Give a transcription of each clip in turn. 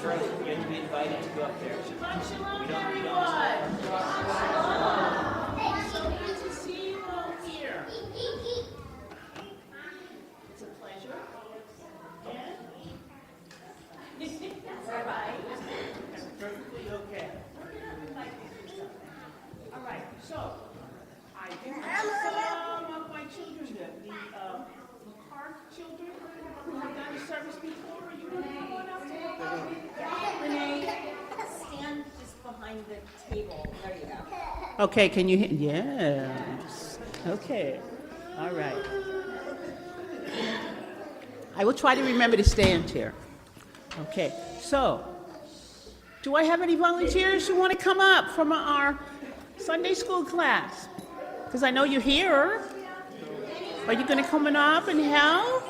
Charlie, you have to be invited to go up there. Shabbat shalom, everyone. Shabbat shalom. So good to see you all here. It's a pleasure. Yeah? That's all right. That's perfectly okay. All right, so I do have some of my children, the Clark children who have done the service before. Are you going to come on up to help out? Renee, stand just behind the table. There you go. Okay, can you hear? Yes. Okay. All right. I will try to remember to stand here. Okay. So, do I have any volunteers who want to come up from our Sunday school class? Because I know you're here. Are you going to come on up and help?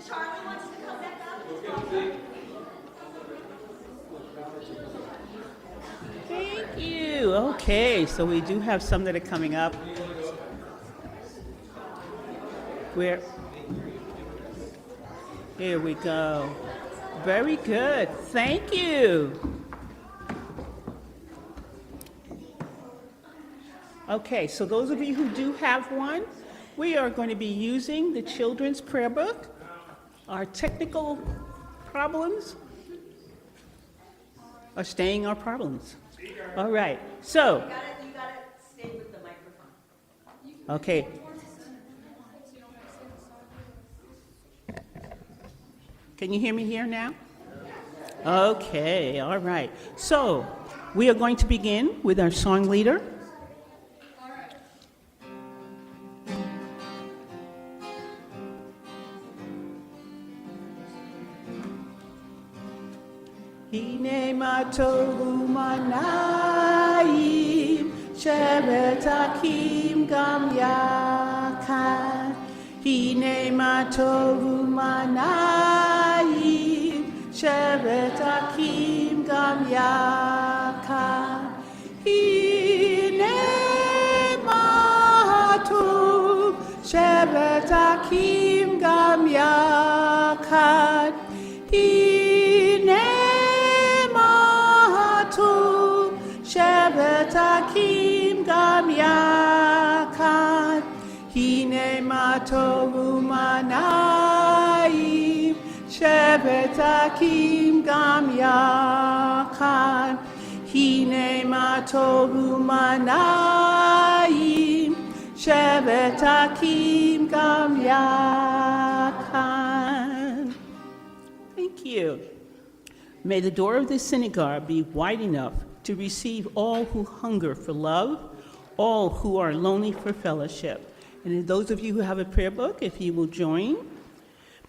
Charlie wants to come back up. Thank you. Okay, so we do have some that are coming up. Here we go. Very good. Thank you. Okay, so those of you who do have one, we are going to be using the children's prayer book. Our technical problems are staying our problems. All right, so. You gotta stay with the microphone. Okay. Can you hear me here now? Okay, all right. So, we are going to begin with our song leader. Hine matovu manayim shevet akim gam yakan. Hine matovu manayim shevet akim gam yakan. Hine matov shevet akim gam yakan. Shevet akim gam yakan, hine matovu manayim. Shevet akim gam yakan, hine matovu manayim. Shevet akim gam yakan. Thank you. May the door of this synagogue be wide enough to receive all who hunger for love, all who are lonely for fellowship. And those of you who have a prayer book, if you will join,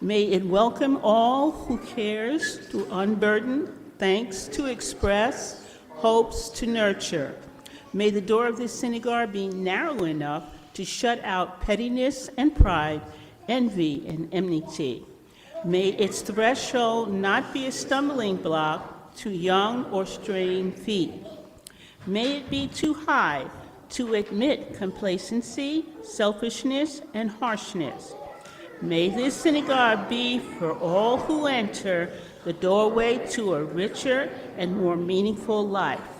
may it welcome all who cares to unburden, thanks to express, hopes to nurture. May the door of this synagogue be narrow enough to shut out pettiness and pride, envy and enmity. May its threshold not be a stumbling block to young or straying feet. May it be too high to admit complacency, selfishness, and harshness. May this synagogue be for all who enter the doorway to a richer and more meaningful life.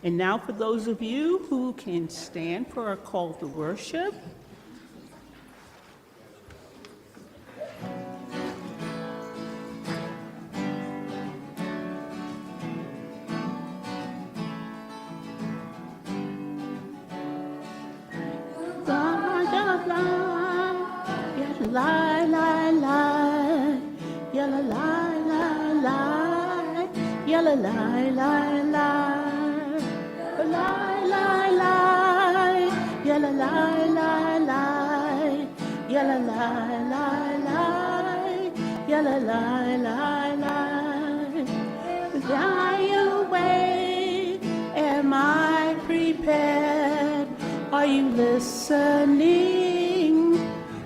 And now for those of you who can stand for our call to worship. La la la, ya la la la la, ya la la la la, la la la, ya la la la la, ya la la la la, ya la la la la. Lie awake, am I prepared? Are you listening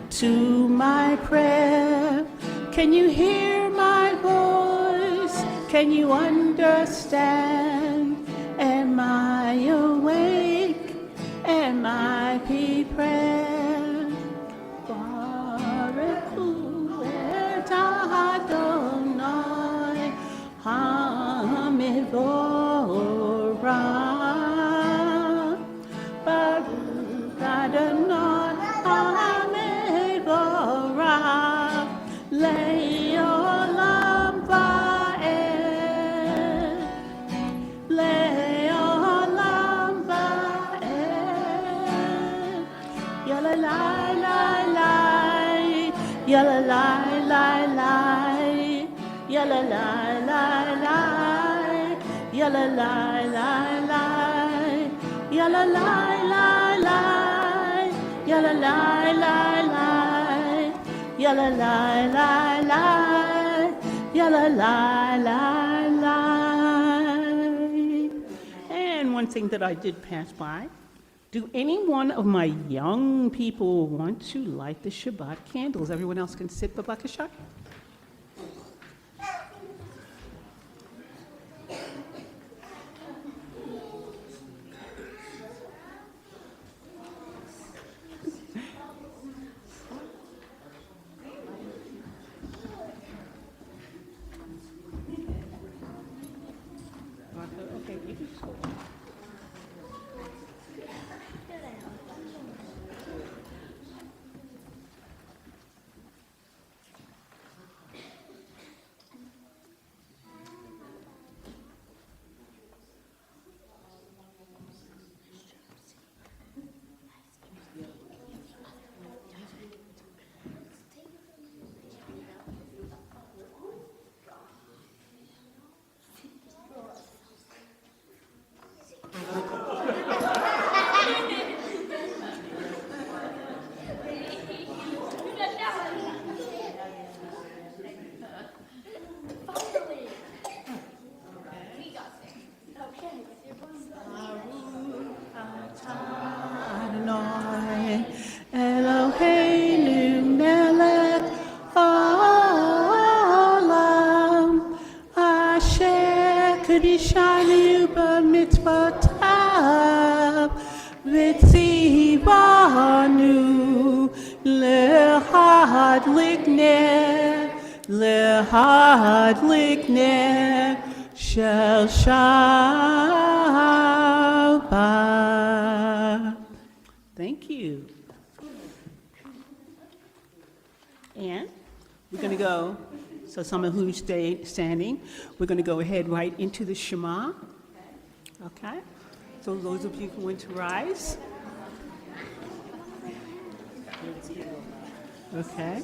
to my prayer? Can you hear my voice? Can you understand? Am I awake? Am I prepared? ya la la la la, ya la la la la, ya la la la la, ya la la la la, ya la la la la, ya la la la la, ya la la la la. And one thing that I did pass by, do any one of my young people want to light the Shabbat candles? Everyone else can sit, Babakasha. Okay, you can just go. Adonai, Eloheinu melech haolam, asher kadishanu b'mitzvotav, v'tzivanu lehadlik ner shel Shabbat. Thank you. And we're going to go, so someone who's standing, we're going to go ahead right into the Shema. Okay? So those of you who want to rise. Okay.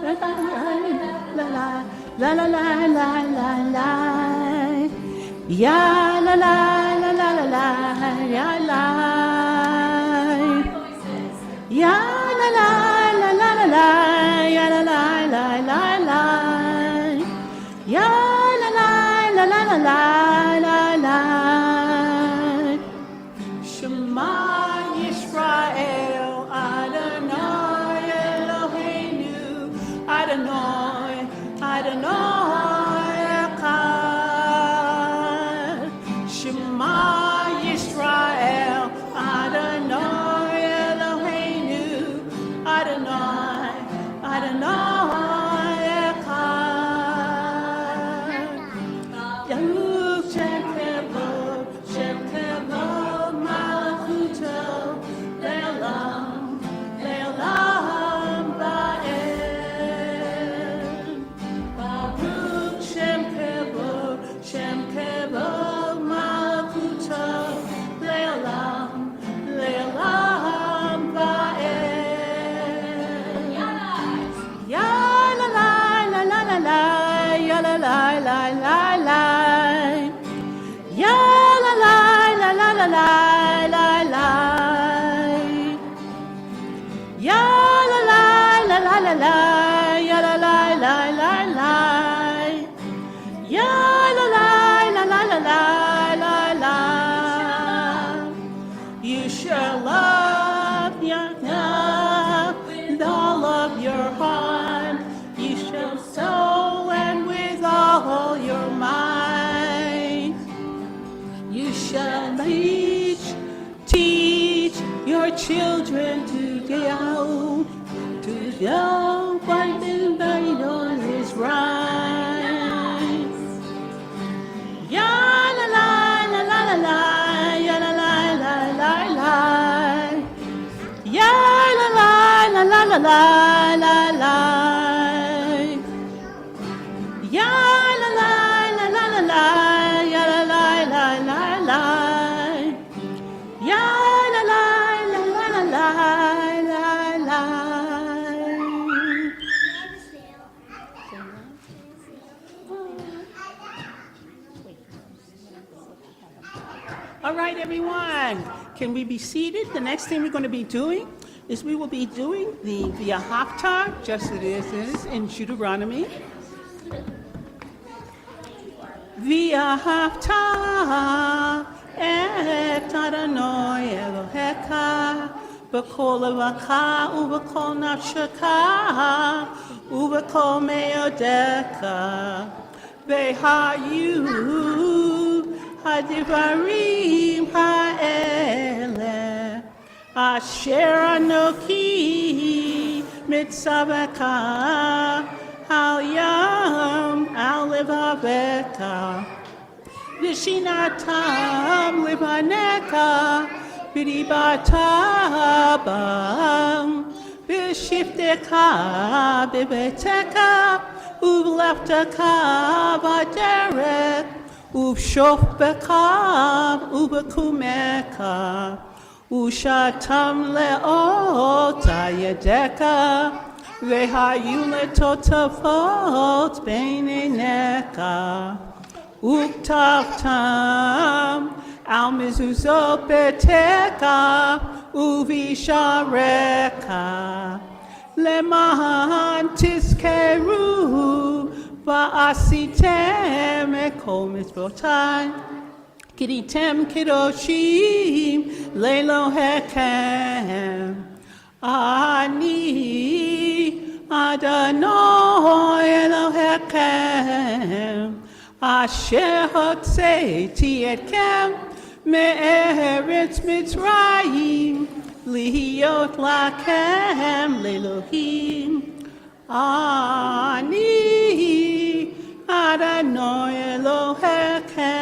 La la la la la la la la la, ya la la la la la la, ya la, ya la la la la la la, ya la la la la la, ya la la la la la la la la. Shema Yisrael, Adonai Eloheinu, Adonai, Adonai Echad. Shema Yisrael, Adonai Eloheinu, Adonai, Adonai Echad. Yahuv Shem Kevod Malachuto, Le'olam, Le'olam Va'ed. Baruch Shem Kevod Malachuto, Le'olam, Le'olam Va'ed. Ya la la la la la la, ya la la la la la, ya la la la la la la la la, ya la la la la la la, ya la la la la la, ya la la la la la la la. You shall love Yahweh with all of your heart. You shall sow and with all your might. You shall teach your children to know what the Bible is right. Ya la la la la la la, ya la la la la la, ya la la la la la la la la, ya la la la la la la, ya la la la la la. All right, everyone, can we be seated? The next thing we're going to be doing is we will be doing the Haftarah, just as it is in Deuteronomy. Haftarah et Adonai Elohecha b'kol levacha ub'kol nafshecha ub'kol meodecha v'hayu hadivarim ha'eleh asher anoki mitzaveka al yam al levavecha v'shinatam levaneka v'dibatabam v'shifteka b'beiteka uv'lefteka v'derek uv'shofbeka uv'kumeka ושתם לאות הידך, והיו לטוטפות בין עיניך, וכתבתם על מזוזות ביתך ובשעריך, למען תזכרו ועשיתם את כל מצוותיי. קראתם קדושים לאלוהיכם. אני אדוני אלוהיכם, אשר הוצאתי אתכם מארץ מצרים, להיות לכם לאלוהים. אני אדוני אלוהיכם.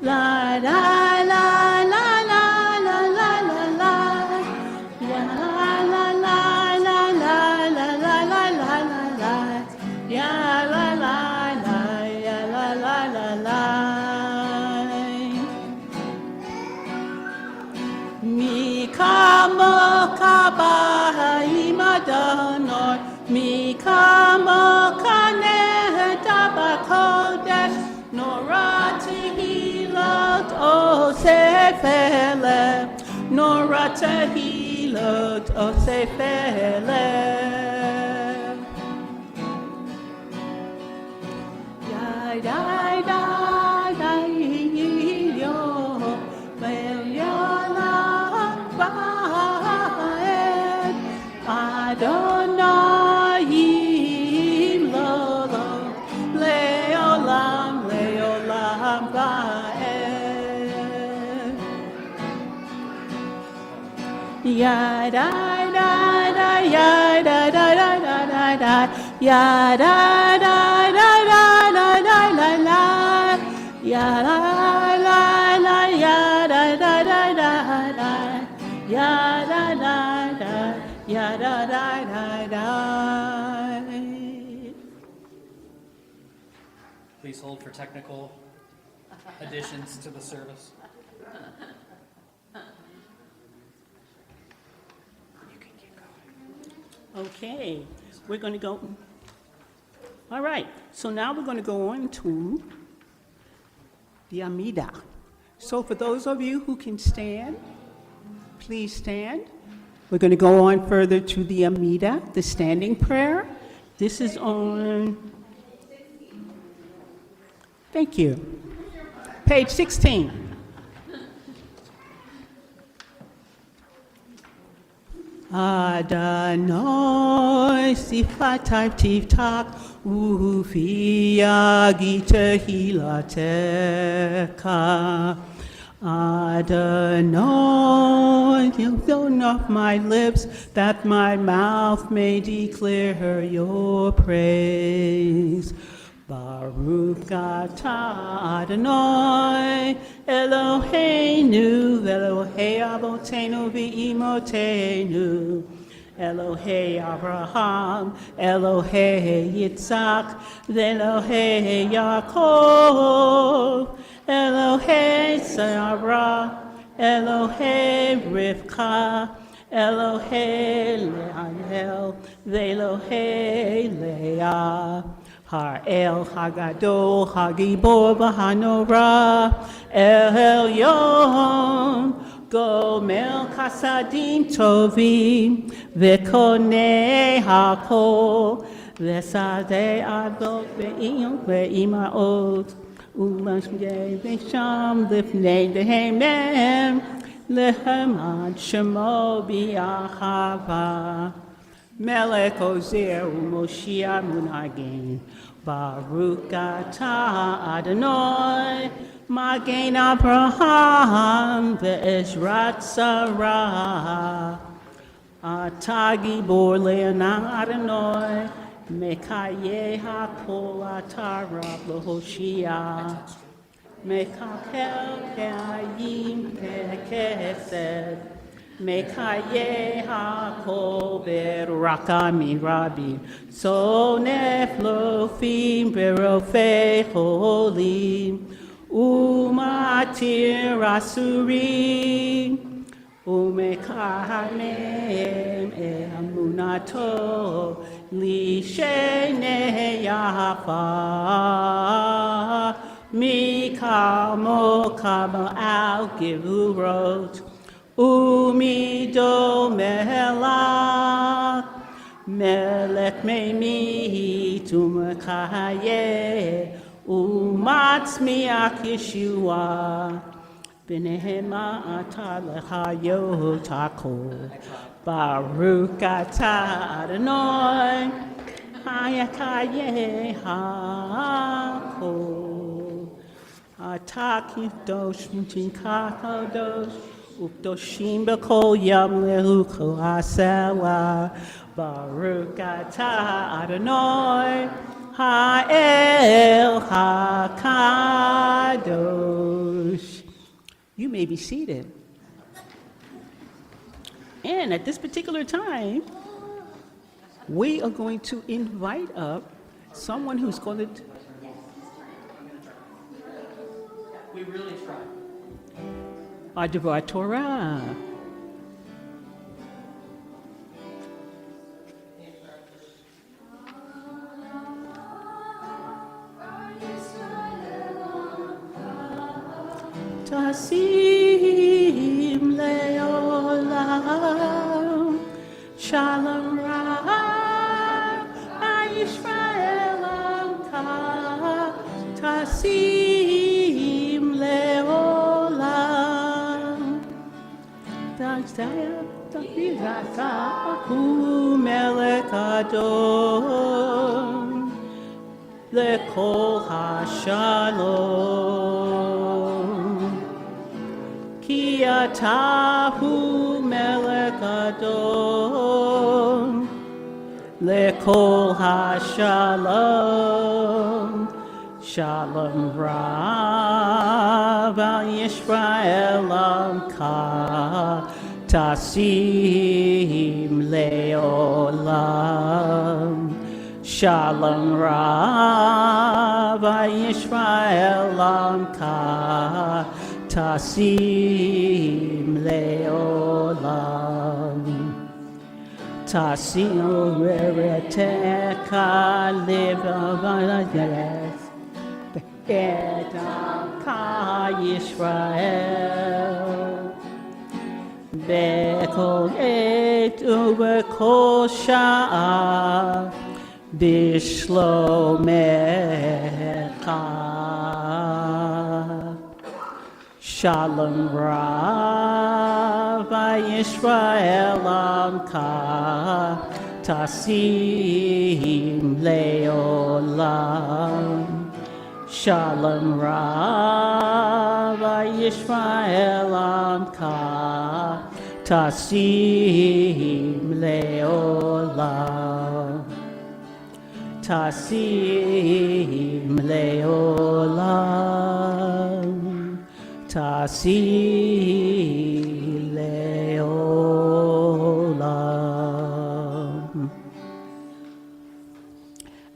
La la la la la la la la la, ya la la la la la la la la la, ya la la la ya la la la la. Mi kamo kabaim Adonai, mi kamo kaneh bakodesh norati. Osefele, Nora Tehilot, Osefele. Die, die, die, die, yo, Leola, Baed, Adonai, Lolo, Leolam, Leolam, Baed. Ya da da da ya da da da da da da ya da da da da da da la la ya la la la ya da da da da da ya da da da ya da da da da. Please hold for technical additions to the service. Okay, we're going to go. All right, so now we're going to go on to the Amidah. So for those of you who can stand, please stand. We're going to go on further to the Amidah, the standing prayer. This is on, thank you, page 16. Adonai sifatai tivtak ufi yagita hilateka. Adonai, you open up my lips that my mouth may declare your praise. Baruch atah Adonai Eloheinu Elohei Avotenu v'imotenu Elohei Abraham, Elohei Yitzhak, Elohei Yaakov, Elohei Sarah, Elohei Rivka, Elohei Le'ayel, Elohei Leah. Ha'el Hagadol Hagibor V'Hanora El Elyon Gomel Chasadim Tovim V'Konei Hakol V'Sadei Adot Ve'imaot U'Mashmei V'Sham Lifnei Dehemem Lehemad Shemo B'Yachava Melech Ozer U'Moshiach Munagin Baruch Atah Adonai Magen Abraham Ve'ezrat Sarah Atah Gibor Le'anam Adonai Mekaye HaKol Atah Rab L'Hoshia Mekakel Ke'ayim Ke'Kesed Mekaye HaKol Berakami Rabbi Sonef Lofim Berofei Cholim Umatir Asurim Umekahanem Emunato Lishene Yafa Mikamo Kamo Al Givurot Umido Melech Melech Meimi Tumakaye Umatzmiach Yeshua B'nehema Atah Lechayo Takol Baruch Atah Adonai Hayakaye Hakol Atah Kidosh Mutinka Kadosh Ukdoshim B'kol Yam Lehu Kol HaSelah Baruch Atah Adonai Ha'el HaKadosh. You may be seated. And at this particular time, we are going to invite up someone who's going to... We really tried. Our Devar Torah. Tasim leolam, shalom rab, Yisrael amka. Tasim leolam, Tajaya takirata hu melech adon, lekol hashalom. Ki atahu melech adon, lekol hashalom. Shalom Rav al Yisrael amka. Tasim leolam. Shalom Rav al Yisrael amka. Tasim leolam. Tasim vereteka levav Edam ka Yisrael. Bekol et ubekol sha'a bishlomecha. Shalom Rav Yisrael amka. Tasim leolam. Shalom Rav Yisrael amka. Tasim leolam. Tasim leolam. Tasim leolam.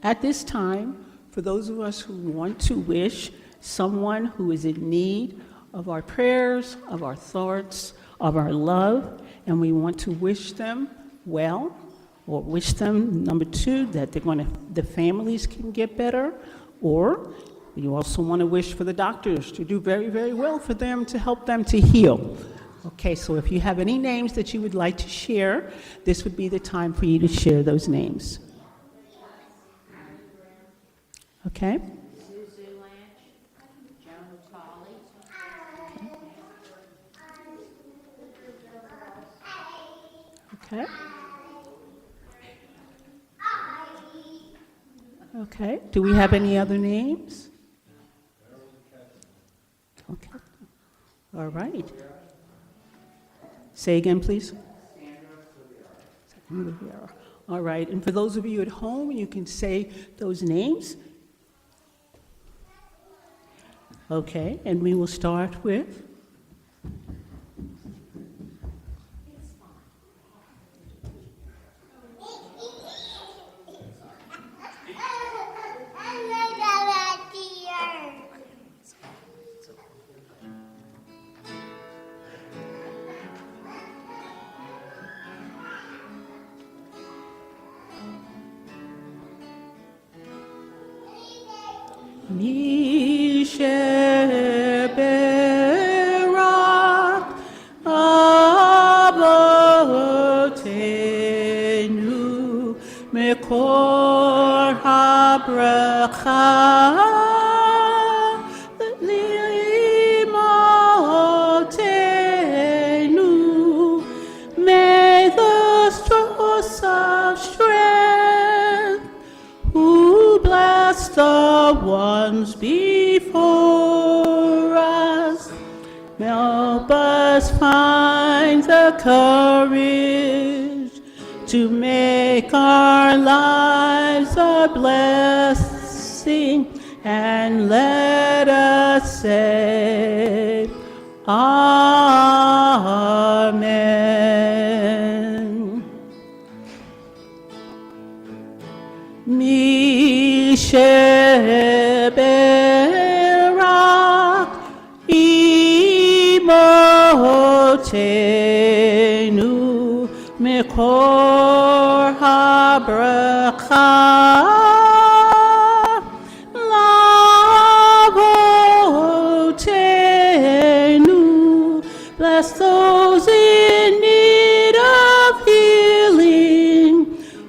At this time, for those of us who want to wish someone who is in need of our prayers, of our thoughts, of our love, and we want to wish them well, or wish them, number two, that the families can get better, or you also want to wish for the doctors to do very, very well for them, to help them to heal. Okay, so if you have any names that you would like to share, this would be the time for you to share those names. Okay? Suzu Lynch, Joan Tolley, Okay. Okay, do we have any other names? Okay, all right. Say again, please. Sandra Rivera. All right, and for those of you at home, you can say those names. Okay, and we will start with? Misheberak avotenu mekor habracha limotenu. May the source of strength who bless the ones before us, help us find the courage to make our lives a blessing, and let us say, Amen. Misheberak imotenu mekor habracha lavotenu. Bless those in need of healing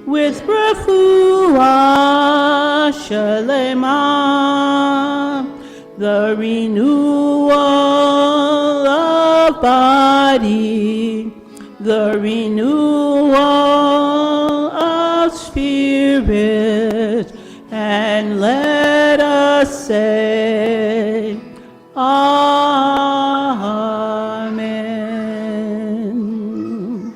with refuah shalema, the renewal of body, the renewal of spirit, and let us say, Amen.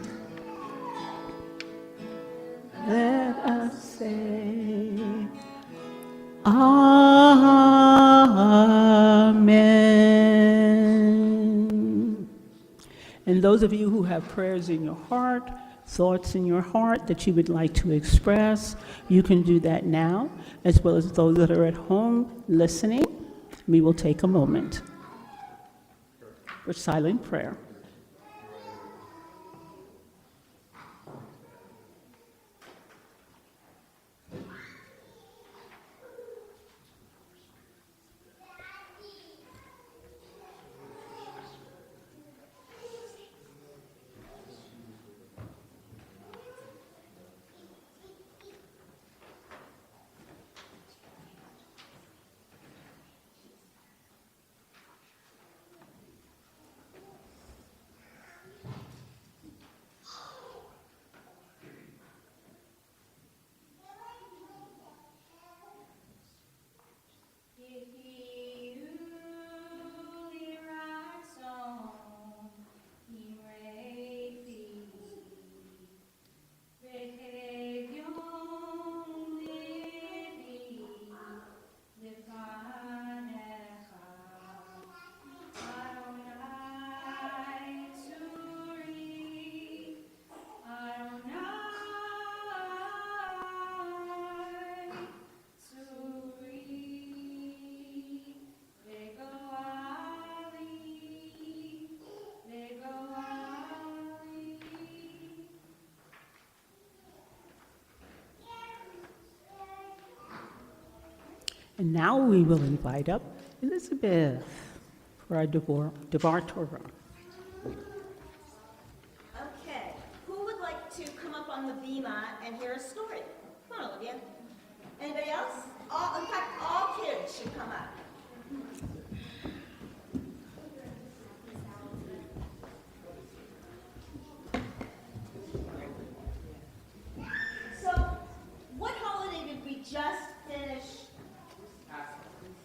Let us say, Amen. And those of you who have prayers in your heart, thoughts in your heart that you would like to express, you can do that now, as well as those that are at home listening. We will take a moment for silent prayer. And now we will invite up Elizabeth for our Devar Torah. Okay, who would like to come up on the bima and hear a story? Come on, Olivia. Anybody else? In fact, all kids should come up. So, what holiday did we just finish?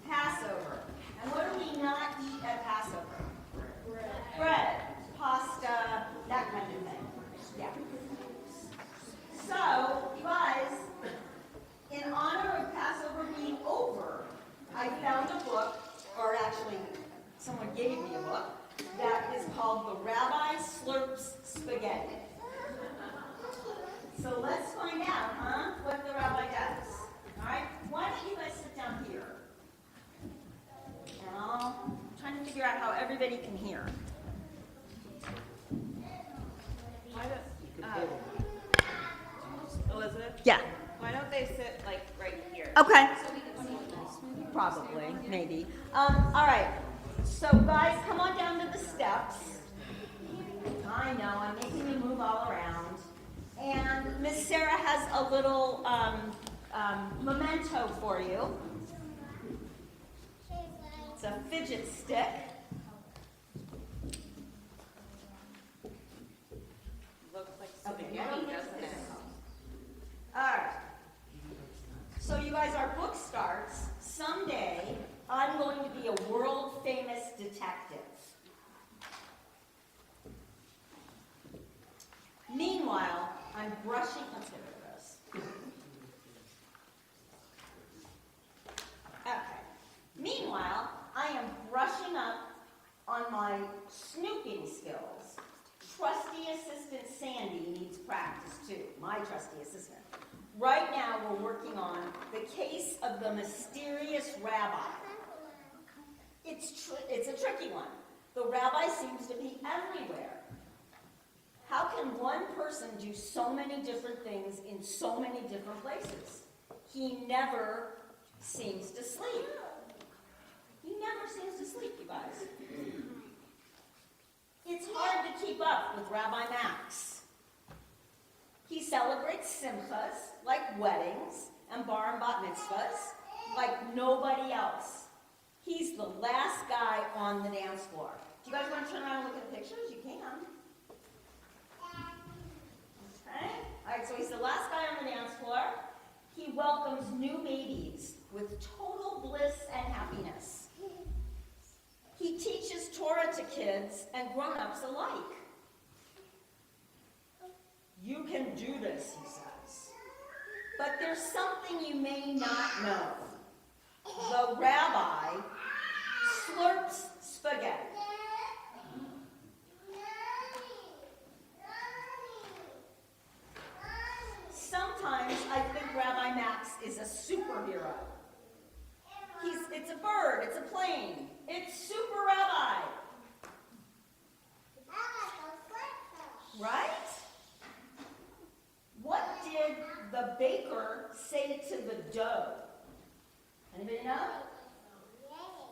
Passover. And what do we not eat at Passover? Bread, pasta, that kind of thing. Yeah. So, you guys, in honor of Passover being over, I found a book, or actually, someone gave me a book, that is called The Rabbi Slurps Spaghetti. So let's find out, what the rabbi does. All right? Why don't you guys sit down here? And I'm trying to figure out how everybody can hear. Elizabeth, Yeah. why don't they sit like right here? Okay. Probably, maybe. All right. So guys, come on down to the steps. I know, I'm making you move all around. And Miss Sarah has a little memento for you. It's a fidget stick. Looks like spaghetti, doesn't it? All right. So you guys, our book starts. Someday, I'm going to be a world-famous detective. Meanwhile, I'm brushing. Let's get rid of this. Okay. Meanwhile, I am brushing up on my snooping skills. Trusty assistant Sandy needs practice too. My trusty assistant. Right now, we're working on the case of the mysterious rabbi. It's a tricky one. The rabbi seems to be everywhere. How can one person do so many different things in so many different places? He never seems to sleep. He never seems to sleep, you guys. It's hard to keep up with Rabbi Max. He celebrates simchas, like weddings, and bar and bat mitzvahs, like nobody else. He's the last guy on the dance floor. Do you guys want to turn around and look at the pictures? You can. Okay? All right, so he's the last guy on the dance floor. He welcomes new babies with total bliss and happiness. He teaches Torah to kids and grown-ups alike. You can do this, he says. But there's something you may not know. The rabbi slurps spaghetti. Sometimes I think Rabbi Max is a superhero. It's a bird, it's a plane, it's Super Rabbi. Right? What did the baker say to the dough? Anybody know?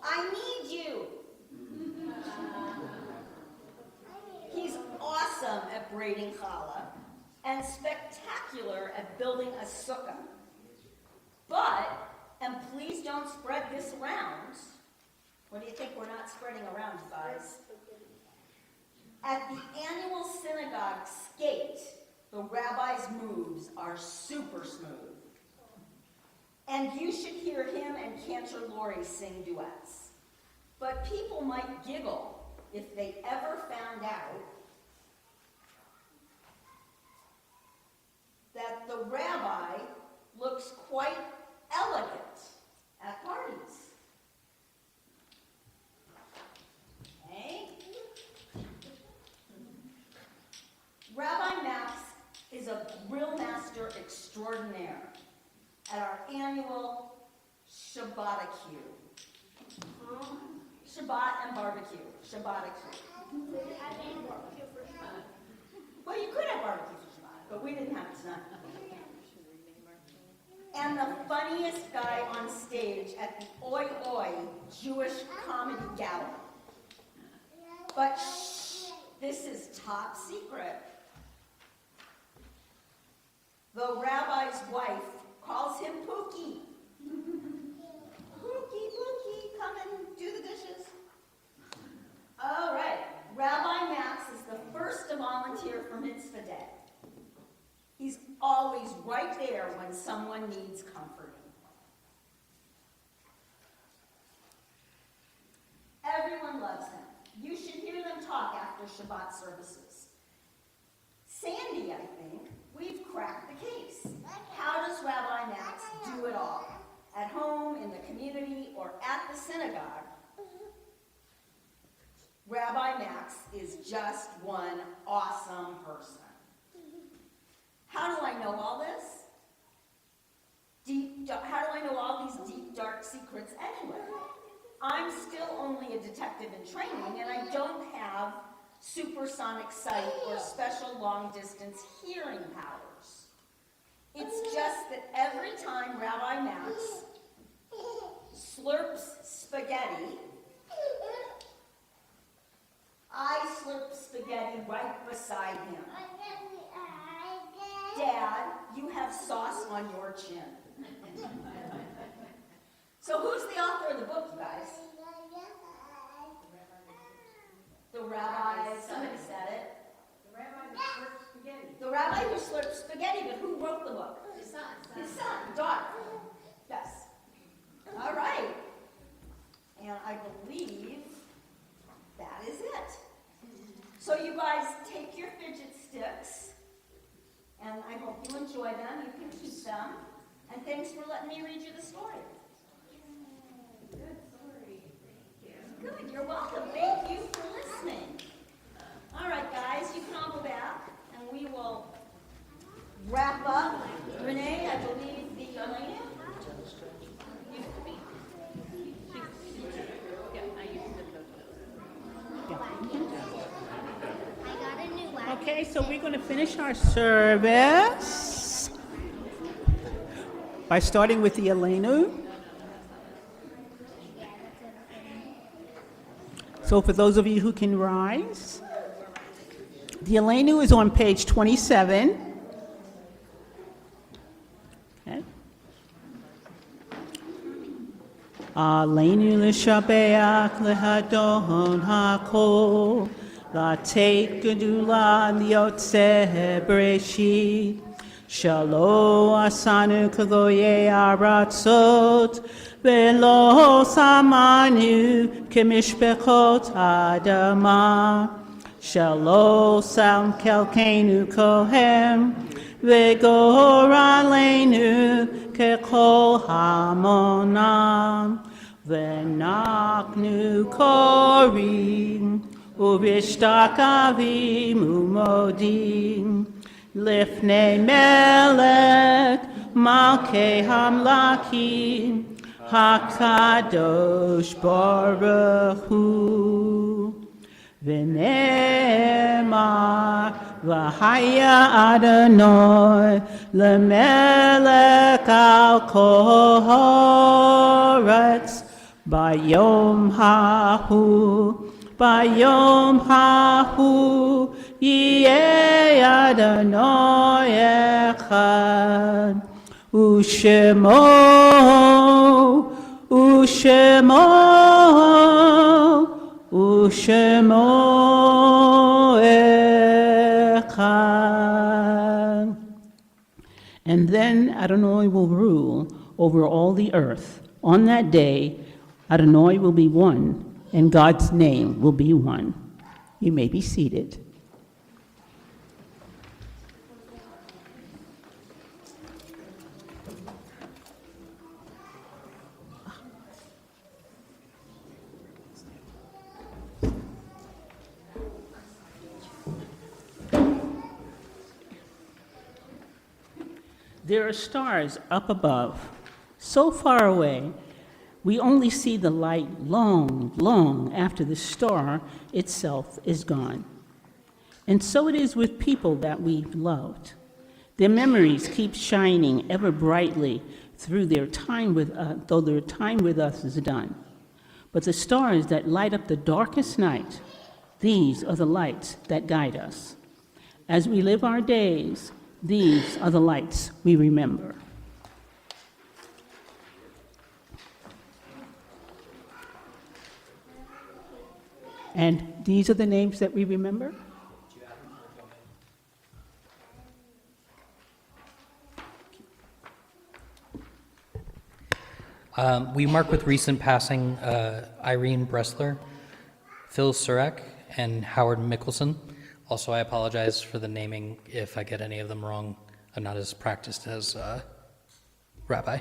I need you. He's awesome at braiding challah and spectacular at building a sukkah. But, and please don't spread this around. What do you think we're not spreading around, you guys? At the annual synagogue skate, the rabbi's moves are super smooth. And you should hear him and Cantor Lori sing duets. But people might giggle if they ever found out that the rabbi looks quite elegant at parties. Okay? Rabbi Max is a grill master extraordinaire at our annual Shabbaticue. Shabbat and barbecue. Shabbaticue. Well, you could have barbecue for Shabbat, but we didn't have it tonight. And the funniest funniest guy on stage at the Oi Oi Jewish Comedy Gala. But shh, this is top secret. The rabbi's wife calls him Pookie. Pookie, come and do the dishes. All right, Rabbi Max is the first to volunteer for Mitzvah Day. He's always right there when someone needs comforting. Everyone loves him. You should hear them talk after Shabbat services. Sandy, I think, we've cracked the case. How does Rabbi Max do it all? At home, in the community, or at the synagogue? Rabbi Max is just one awesome person. How do I know all this? How do I know all these deep, dark secrets anyway? I'm still only a detective in training, and I don't have supersonic sight or special long-distance hearing powers. It's just that every time Rabbi Max slurps spaghetti, I slurp spaghetti right beside him. Dad, you have sauce on your chin. So who's the author of the book, you guys? The rabbi, somebody said it. The rabbi who slurps spaghetti. The rabbi who slurps spaghetti, but who wrote the book? His son. His son, daughter. Yes. All right. And I believe that is it. So you guys take your fidget sticks, and I hope you enjoy them. You can keep them. And thanks for letting me read you the story. Good story. Thank you. Good, you're welcome. Thank you for listening. All right, guys, you can all go back, and we will wrap up. Renee, I believe the Elena. Okay, so we're going to finish our service by starting with the Elenu. So for those of you who can rise, the Elenu is on page 27. Okay. Aleinu l'shabeach lehadon hakol, la'teit gedula liyotzeh bereshit, shalo asanu k'goyei aratzot, ve'lo samanu k'mishpechot adama, shalo sam kelkenu kohem, ve'gor aleinu kekol hamonam, ve'naknu korim, ubishtakavim umodim, lifnei melech malkei hamlakim, hakadosh baruch hu. V'ne'emar v'haya Adonai lemelech al kol haaretz bayom hahu yeh Adonai echad u'shemo echad. And then Adonai will rule over all the earth. On that day, Adonai will be one, and God's name will be one. You may be seated. There are stars up above, so far away, we only see the light long, long after the star itself is gone. And so it is with people that we've loved. Their memories keep shining ever brightly though their time with us is done. But the stars that light up the darkest night, these are the lights that guide us. As we live our days, these are the lights we remember. And these are the names that we remember? We mark with recent passing Irene Bressler, Phil Surek, and Howard Mickelson. Also, I apologize for the naming if I get any of them wrong. I'm not as practiced as Rabbi.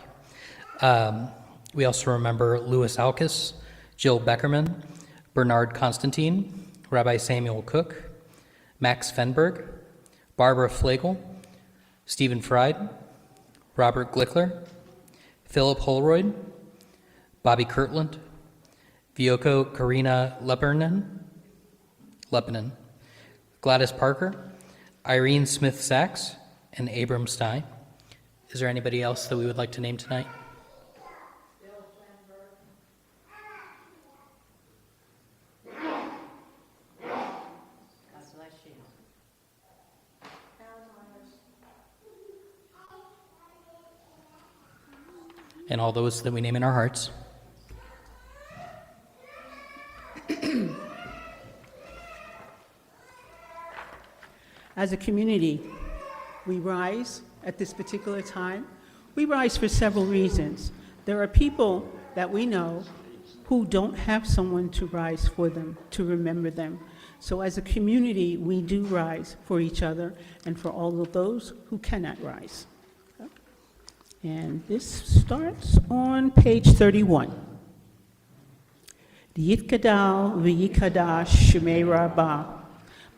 We also remember Louis Alkis, Jill Beckerman, Bernard Constantine, Rabbi Samuel Cook, Max Fenberg, Barbara Flagel, Stephen Fried, Robert Glickler, Philip Holroyd, Bobby Kirtland, Vioko Karina Leppinen, Gladys Parker, Irene Smith-Sachs, and Abram Stein. Is there anybody else that we would like to name tonight? And all those that we name in our hearts. As a community, we rise at this particular time. We rise for several reasons. There are people that we know who don't have someone to rise for them, to remember them. So as a community, we do rise for each other and for all of those who cannot rise. And this starts on page 31. Yitkadal v'yikadash shemei rabbah,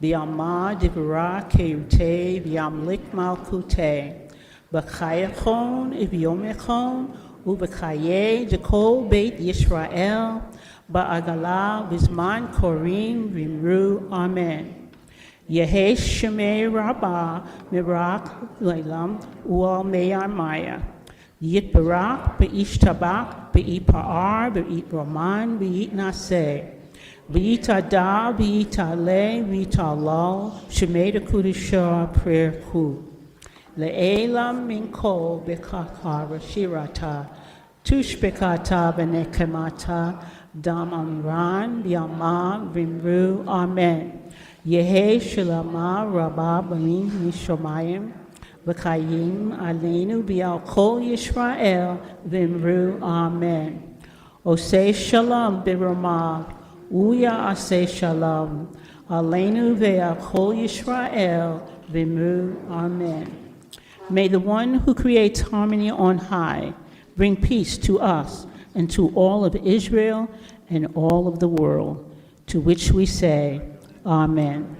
v'yamad divra keute v'yamlik malkute, b'chayachon v'yomechon u'b'chaye dekol beit Yisrael, ba'agala v'zman korim v'imru amen. Yehesh shemei rabbah mirak leilam u'al meyarmaya. Yit barak, be'ish tabak, be'it pa'ar, be'it roman, be'it naseh. Be'it ada, be'it ale, be'it alal, shemei de kudishah, prayer ku. Le'elam min kol be'kakar shirata, tush be'kata be'nekemata, dam amran, bi'amah, v'imru, amen. Yehe shalama rabba b'min mishomayim, V'chayim aleinu b'al kol Yisrael v'imru amen. Osei shalom b'ramah, uya asei shalom, aleinu v'al kol Yisrael v'imru amen. May the one who creates harmony on high bring peace to us and to all of Israel and all of the world, to which we say, Amen.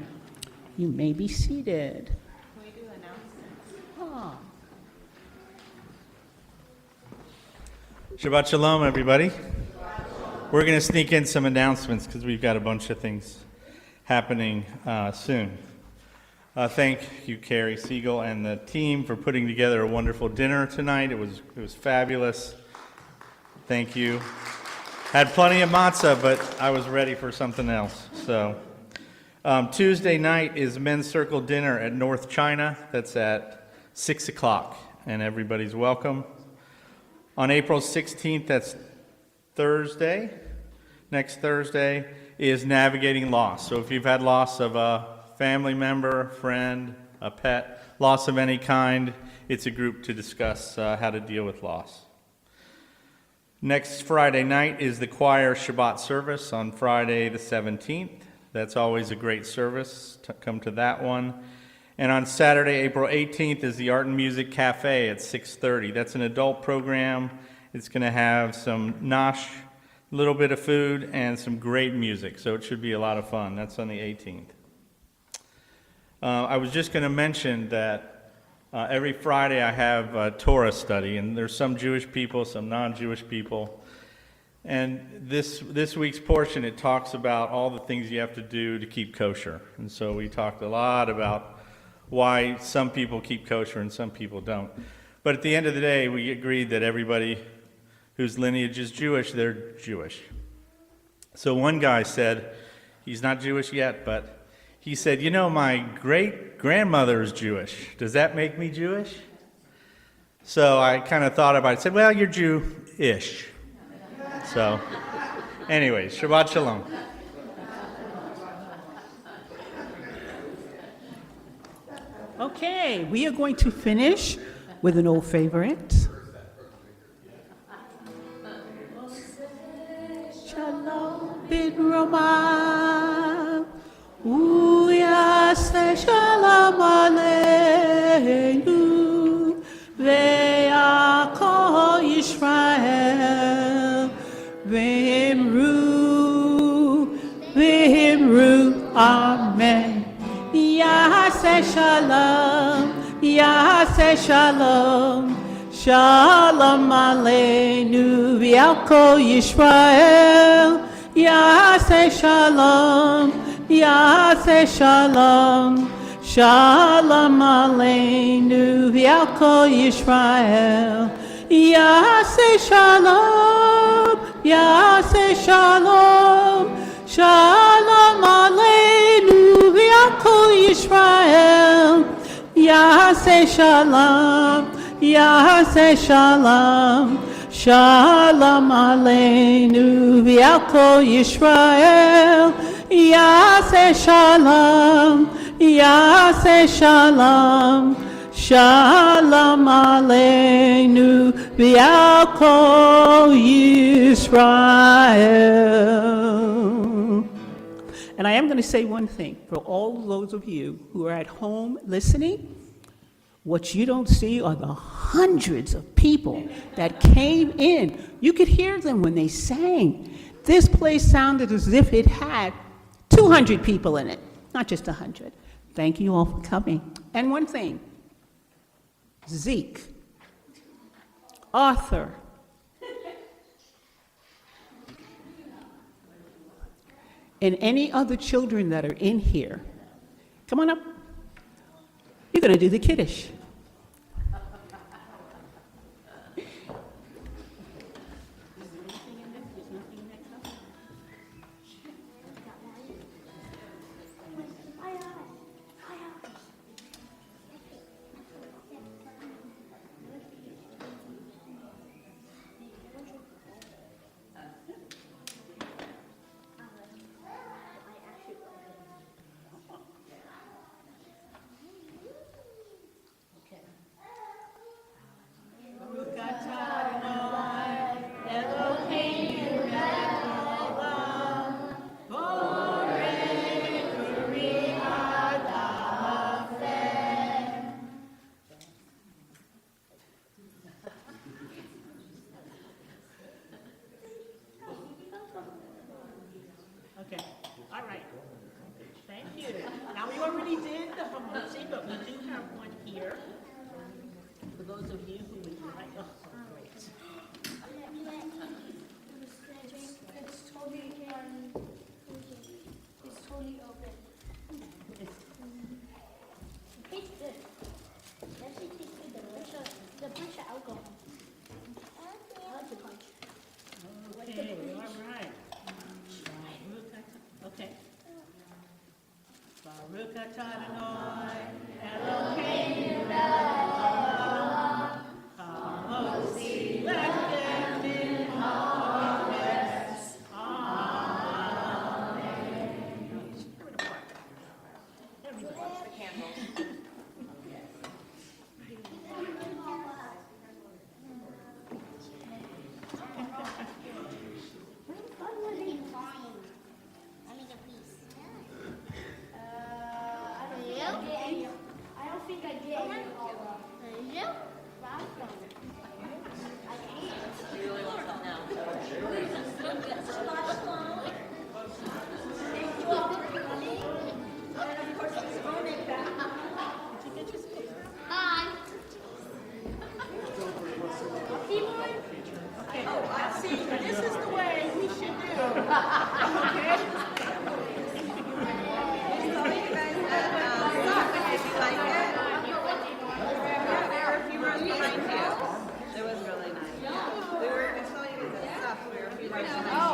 You may be seated. Shabbat Shalom, everybody. We're going to sneak in some announcements because we've got a bunch of things happening soon. Thank you, Carrie Siegel and the team for putting together a wonderful dinner tonight. It was fabulous. Thank you. Had plenty of matzah, but I was ready for something else. So Tuesday night is Men's Circle dinner at North China. That's at 6 o'clock, and everybody's welcome. On April 16th, that's Thursday, next Thursday, is Navigating Loss. So if you've had loss of a family member, friend, a pet, loss of any kind, it's a group to discuss how to deal with loss. Next Friday night is the choir Shabbat service on Friday the 17th. That's always a great service. Come to that one. And on Saturday, April 18th, is the Art and Music Cafe at 6:30. That's an adult program. It's going to have some nosh, a little bit of food, and some great music. So it should be a lot of fun. That's on the 18th. I was just going to mention that every Friday I have a Torah study, and there's some Jewish people, some non-Jewish people. And this week's portion, it talks about all the things you have to do to keep kosher. And so we talked a lot about why some people keep kosher and some people don't. But at the end of the day, we agreed that everybody whose lineage is Jewish, they're Jewish. So one guy said, he's not Jewish yet, but he said, you know, my great-grandmother is Jewish. Does that make me Jewish? So I kind of thought about it. I said, well, you're Jew-ish. So, anyways, Shabbat Shalom. Okay, we are going to finish with an old favorite. Shalom bin Ramah, Uyase Shalom Aleinu, Ve'akol Yisrael, V'imru, Amen. Yaseh Shalom, Yaseh Shalom, Shalom Aleinu, V'alkol Yisrael. Yaseh Shalom, Yaseh Shalom, Shalom Aleinu, V'alkol Yisrael. Yaseh Shalom, Yaseh Shalom, Shalom Aleinu, V'alkol Yisrael. Yaseh Shalom, Yaseh Shalom, Shalom Aleinu, V'alkol Yisrael. Yaseh Shalom, Yaseh Shalom, Shalom Aleinu, V'alkol Yisrael. And I am going to say one thing for all those of you who are at home listening. What you don't see are the hundreds of people that came in. You could hear them when they sang. This place sounded as if it had 200 people in it, not just 100. Thank you all for coming. And one thing, Zeke, Arthur, and any other children that are in here, come on up. You're going to do the Kiddush. Okay, all right. Thank you. Now, we already did the Hamotzi, but we do have one here. For those of you who would like, oh, great. It's totally open. It tastes good. It actually tastes good. The punch of alcohol. I like the punch. Okay, all right. Okay. Baruch atah Adonai, Eloheinu melech haolam, hamotzi lechem min haaretz. Amen. Tear it apart. Everybody. The candles. I don't think I get any challah. You really want some now? Shabbat Shalom. Thank you all for coming. And of course, it's Ronek back. Hi. Oh, see, this is the way we should do. Okay? If you like it. There are a few rows behind you. break.